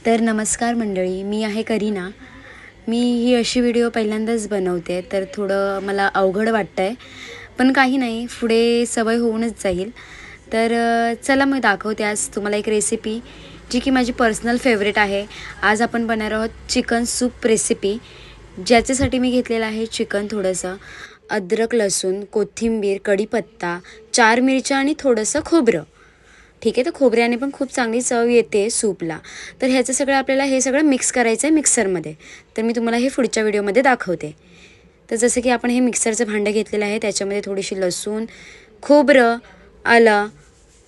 तर नमस्कार मंडळी, मी आहे करीना। मी ही अशी व्हिडिओ पहिल्यांदाच बनवते, तर थोडं मला अवघड वाटतं आहे, पण काही नाही, पुढे सवय होऊनच जाईल। तर चला मी दाखवते आज तुम्हाला एक रेसिपी जी की माझी पर्सनल फेवरेट आहे। आज आपण बनवणार आहोत चिकन सूप रेसिपी, ज्याच्यासाठी मी घेतलेलं आहे चिकन, थोडंसं अद्रक, लसूण, कोथिंबीर, कढीपत्ता, 4 मिरच्या आणि थोडंसं खोबरं। ठीक आहे, तर खोबऱ्याने पण खूप चांगली चव येते सूपला। तर ह्याचं सगळं आपल्याला हे सगळं मिक्स करायचं आहे मिक्सरमध्ये। तर मी तुम्हाला हे पुढच्या व्हिडिओमध्ये दाखवते। तर जसं की आपण हे मिक्सरचं भांडं घेतलेलं आहे, त्याच्यामध्ये थोडीशी लसूण, खोबरं, आलं,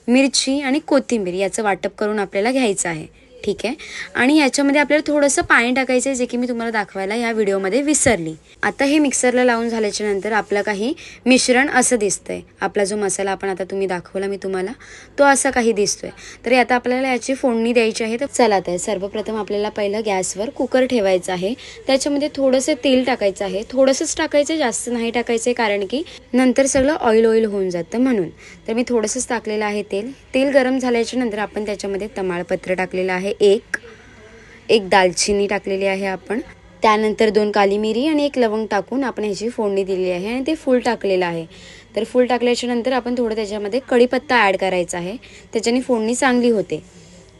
मिरची आणि कोथिंबीर याचं वाटप करून आपल्याला घ्यायचं आहे। ठीक आहे, आणि याच्यामध्ये आपल्याला थोडंसं पाणी टाकायचं आहे, जे की मी तुम्हाला दाखवायला या व्हिडिओमध्ये विसरली। आता हे मिक्सरला लावून झाल्याच्या नंतर आपलं काही मिश्रण असं दिसतंय। आपला जो मसाला आपण आता तुम्ही दाखवला मी तुम्हाला, तो असा काही दिसतोय। तर आता आपल्याला याची फोडणी द्यायची आहे। तर चला, तर सर्वप्रथम आपल्याला पहिलं गॅसवर कुकर ठेवायचा आहे। त्याच्यामध्ये थोडंसं तेल टाकायचं आहे, थोडंसंच टाकायचं, जास्त नाही टाकायचं, कारण की नंतर सगळं ऑइल होऊन जातं म्हणून। तर मी थोडंसंच टाकलेलं आहे तेल। तेल गरम झाल्याच्या नंतर आपण त्याच्यामध्ये तमालपत्र टाकलेलं आहे, एक दालचिनी टाकलेली आहे आपण, त्यानंतर 2 काली मिरी आणि 1 लवंग टाकून आपण ह्याची फोडणी दिलेली आहे आणि ते फूल टाकलेलं आहे। तर फूल टाकल्याच्या नंतर आपण थोडं त्याच्यामध्ये कढीपत्ता ॲड करायचा आहे, त्याच्याने फोडणी चांगली होते।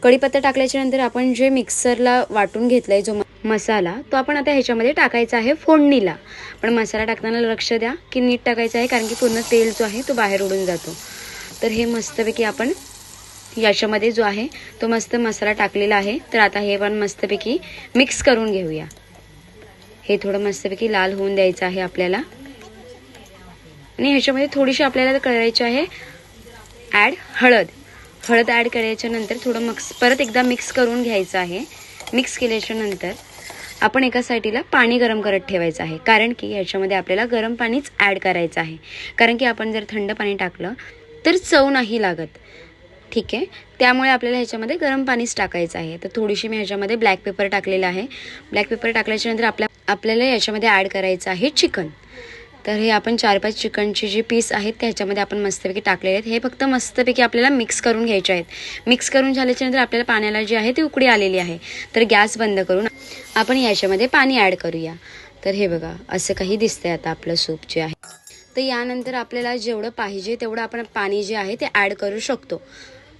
कढीपत्ता टाकल्याच्या नंतर आपण जे मिक्सरला वाटून घेतलाय जो मसाला, तो आपण आता ह्याच्यामध्ये टाकायचा आहे फोडणीला। पण मसाला टाकताना लक्ष द्या की नीट टाकायचा आहे, कारण की पूर्ण तेल जो आहे तो बाहेर उडून जातो। तर हे मस्तपैकी आपण याच्यामध्ये जो आहे तो मस्त मसाला टाकलेला आहे। तर आता हे पण मस्तपैकी मिक्स करून घेऊया। हे थोडं मस्तपैकी लाल होऊन द्यायचं आहे आपल्याला, आणि ह्याच्यामध्ये थोडीशी आपल्याला करायची आहे हळद ॲड करायच्या नंतर थोडं परत एकदा मिक्स करून घ्यायचं आहे। मिक्स केल्याच्या नंतर आपण एका साईडला पाणी गरम करत ठेवायचं आहे, कारण की ह्याच्यामध्ये आपल्याला गरम पाणीच ॲड करायचं आहे, कारण की आपण जर थंड पाणी टाकलं तर चव नाही लागत। ठीक आहे, त्यामुळे आपल्याला ह्याच्यामध्ये गरम पाणीच टाकायचं आहे। तर थोडीशी मी ह्याच्यामध्ये ब्लॅक पेपर टाकलेला आहे। ब्लॅक पेपर टाकल्याच्या नंतर आपल्याला याच्यामध्ये ॲड करायचं आहे चिकन। तर हे आपण 4-5 चिकनचे जे पीस आहेत ते ह्याच्यामध्ये आपण मस्तपैकी टाकलेले आहेत। हे फक्त मस्तपैकी आपल्याला मिक्स करून घ्यायचे आहेत। मिक्स करून झाल्याच्या नंतर आपल्याला पाण्याला जी आहे ती उकळी आलेली आहे, तर गॅस बंद करून आपण याच्यामध्ये पाणी ॲड करूया। तर हे बघा, असं काही दिसतंय आता आपलं सूप जे आहे। तर यानंतर आपल्याला जेवढं पाहिजे तेवढं आपण पाणी जे आहे ते ॲड करू शकतो।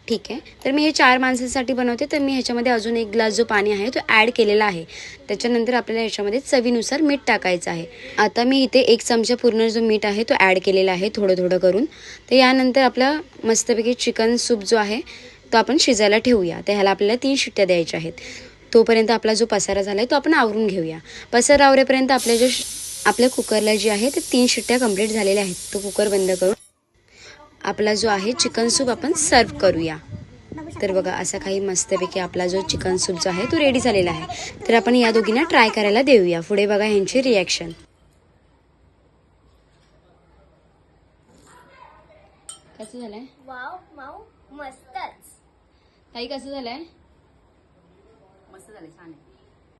ठीक आहे, तर मी हे 4 माणसांसाठी बनवते, तर मी ह्याच्यामध्ये अजून 1 ग्लास जो पाणी आहे तो ॲड केलेला आहे। त्याच्यानंतर आपल्याला ह्याच्यामध्ये चवीनुसार मीठ टाकायचं आहे। आता मी इथे 1 चमचा पूर्ण जो मीठ आहे तो ॲड केलेला आहे, थोडं थोडं करून। तर यानंतर आपला मस्तपैकी चिकन सूप जो आहे तो आपण शिजायला ठेवूया। तर ह्याला आपल्याला 3 शिट्ट्या द्यायच्या आहेत। तोपर्यंत आपला जो पसारा झाला आहे तो आपण आवरून घेऊया। पसारा आवरेपर्यंत आपल्या कुकरला जी आहे ते 3 शिट्ट्या कंप्लीट झालेल्या आहेत। तो कुकर बंद करून आपला जो आहे चिकन सूप आपण सर्व करूया। तर बघा, असा काही मस्तपैकी आपला जो चिकन सूप जो आहे तो रेडी झालेला आहे। तर आपण या दोघींना ट्राय करायला देऊया। पुढे बघा ह्यांची रिॲक्शन। कसं झालंय? वाव माऊ, मस्तच। ताई कसं झालंय? मस्त झाले, छान आहे।